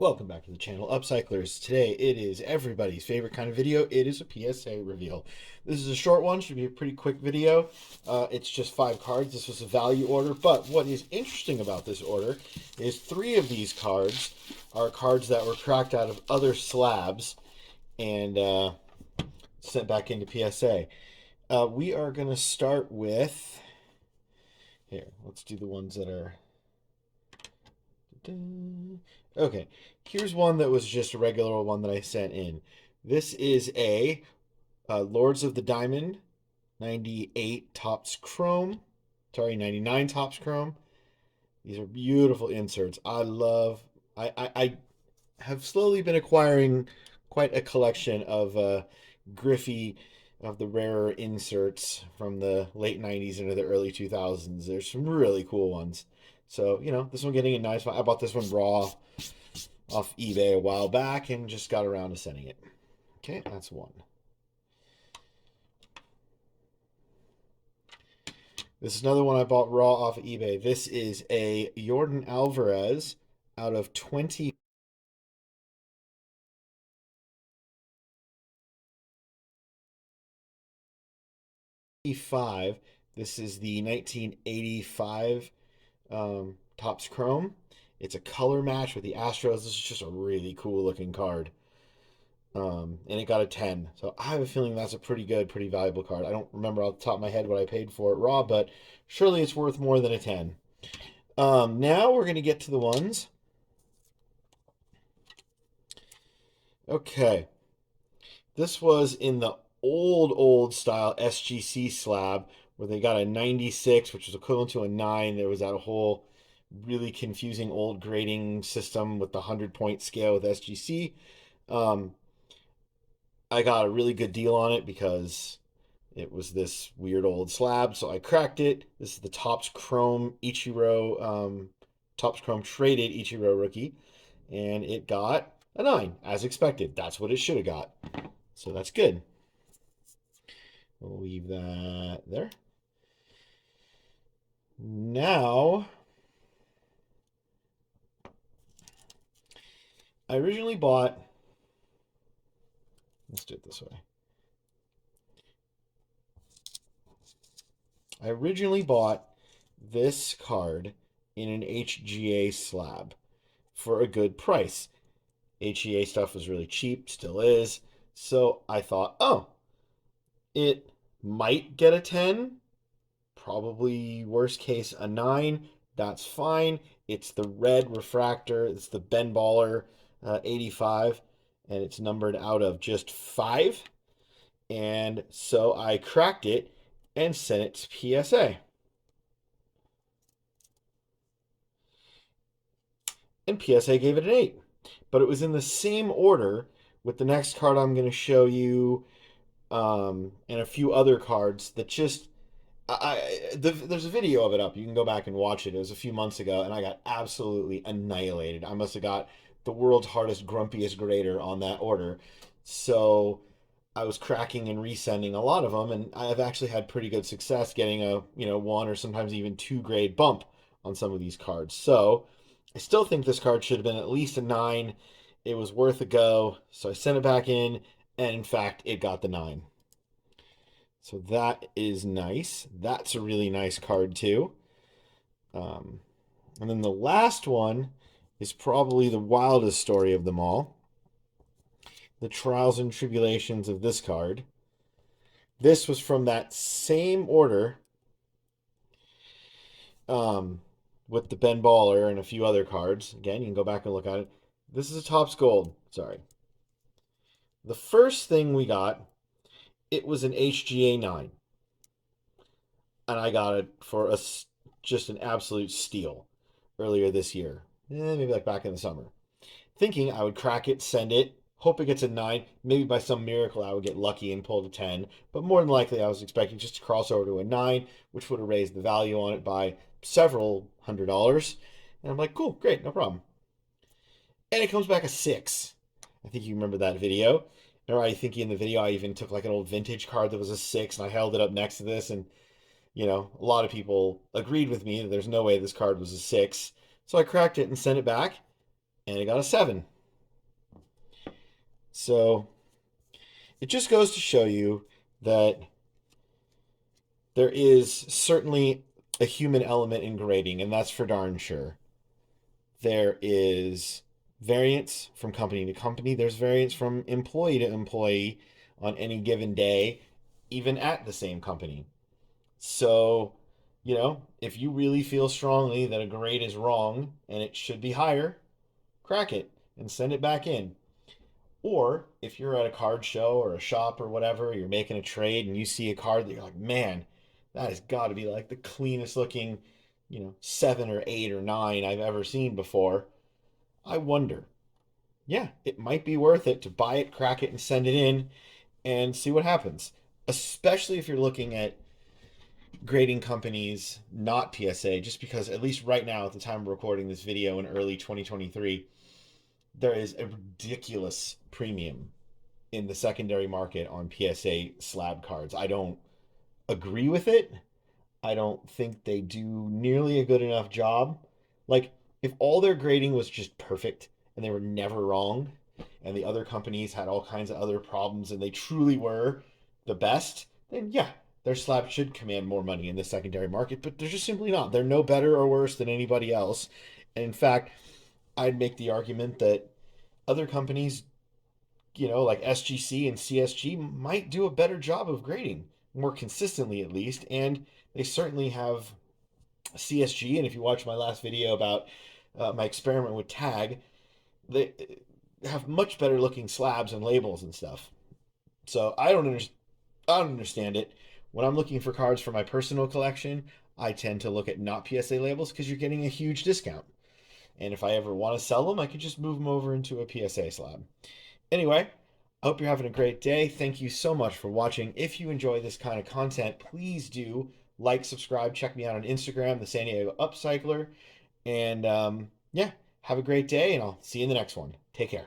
Welcome back to the channel, Upcyclers. Today it is everybody's favorite kind of video. It is a PSA reveal. This is a short one, should be a pretty quick video. It's just 5 cards. This was a value order, but what is interesting about this order is 3 of these cards are cards that were cracked out of other slabs and sent back into PSA. We are going to start with, here, let's do the ones that are... Okay, here's one that was just a regular one that I sent in. This is a Lords of the Diamond 98 Topps Chrome. Sorry, 99 Topps Chrome. These are beautiful inserts. I have slowly been acquiring quite a collection of Griffey, of the rarer inserts from the late 90s into the early 2000s. There's some really cool ones. So, this one getting a nice one. I bought this one raw off eBay a while back and just got around to sending it. Okay, that's one. This is another one I bought raw off of eBay. This is a Jordan Alvarez out of 25. This is the 1985 Topps Chrome. It's a color match with the Astros. This is just a really cool looking card. And it got a 10. So I have a feeling that's a pretty good, pretty valuable card. I don't remember off the top of my head what I paid for it raw, but surely it's worth more than a 10. Now we're going to get to the ones. Okay. This was in the old style SGC slab where they got a 96, which was equivalent to a 9. There was that whole really confusing old grading system with the 100-point scale with SGC. I got a really good deal on it because it was this weird old slab, so I cracked it. This is the Topps Chrome Ichiro, Topps Chrome traded Ichiro rookie, and it got a 9, as expected. That's what it should have got. So that's good. We'll leave that there. Now, I originally bought, let's do it this way. I originally bought this card in an HGA slab for a good price. HGA stuff was really cheap, still is. So I thought, oh, it might get a 10, probably worst case a 9. That's fine. It's the red refractor. It's the Ben Baller 85, and it's numbered out of just 5. And so I cracked it and sent it to PSA. And PSA gave it an 8. But it was in the same order with the next card I'm going to show you, and a few other cards that just there's a video of it up. You can go back and watch it. It was a few months ago, and I got absolutely annihilated. I must have got the world's hardest, grumpiest grader on that order. So I was cracking and resending a lot of them, and I've actually had pretty good success getting a 1 or sometimes even 2 grade bump on some of these cards. So I still think this card should have been at least a 9. It was worth a go, so I sent it back in, and in fact, it got the 9. So that is nice. That's a really nice card too. And then the last one is probably the wildest story of them all. The trials and tribulations of this card. This was from that same order, with the Ben Baller and a few other cards. Again, you can go back and look at it. This is a Topps Gold. Sorry. The first thing we got, it was an HGA 9. And I got it for just an absolute steal earlier this year. Maybe like back in the summer. Thinking I would crack it, send it, hope it gets a 9. Maybe by some miracle I would get lucky and pull a 10. But more than likely I was expecting just to cross over to a 9, which would have raised the value on it by several $100s. And I'm like, cool, great, no problem. And it comes back a 6. I think you remember that video. Or I think in the video I even took like an old vintage card that was a 6 and I held it up next to this, and a lot of people agreed with me that there's no way this card was a 6. So I cracked it and sent it back, and it got a 7. So it just goes to show you that there is certainly a human element in grading, and that's for darn sure. There is variance from company to company, there's variance from employee to employee on any given day, even at the same company. So, if you really feel strongly that a grade is wrong and it should be higher, crack it and send it back in. Or if you're at a card show or a shop or whatever, you're making a trade and you see a card that you're like, man, that has got to be like the cleanest looking, 7 or 8 or 9 I've ever seen before. I wonder, yeah, it might be worth it to buy it, crack it, and send it in and see what happens. Especially if you're looking at grading companies not PSA, just because at least right now, at the time of recording this video in early 2023, there is a ridiculous premium in the secondary market on PSA slab cards. I don't agree with it. I don't think they do nearly a good enough job. Like, if all their grading was just perfect and they were never wrong, and the other companies had all kinds of other problems and they truly were the best, then yeah, their slab should command more money in the secondary market, but they're just simply not. They're no better or worse than anybody else. And in fact, I'd make the argument that other companies, like SGC and CSG, might do a better job of grading, more consistently at least. And they certainly have CSG. And if you watch my last video about my experiment with tag, they have much better looking slabs and labels and stuff. So I don't understand it. When I'm looking for cards for my personal collection, I tend to look at not PSA labels because you're getting a huge discount. And if I ever want to sell them, I could just move them over into a PSA slab. Anyway, I hope you're having a great day. Thank you so much for watching. If you enjoy this kind of content, please do like, subscribe, check me out on Instagram, the San Diego Upcycler. And yeah, have a great day, and I'll see you in the next one. Take care.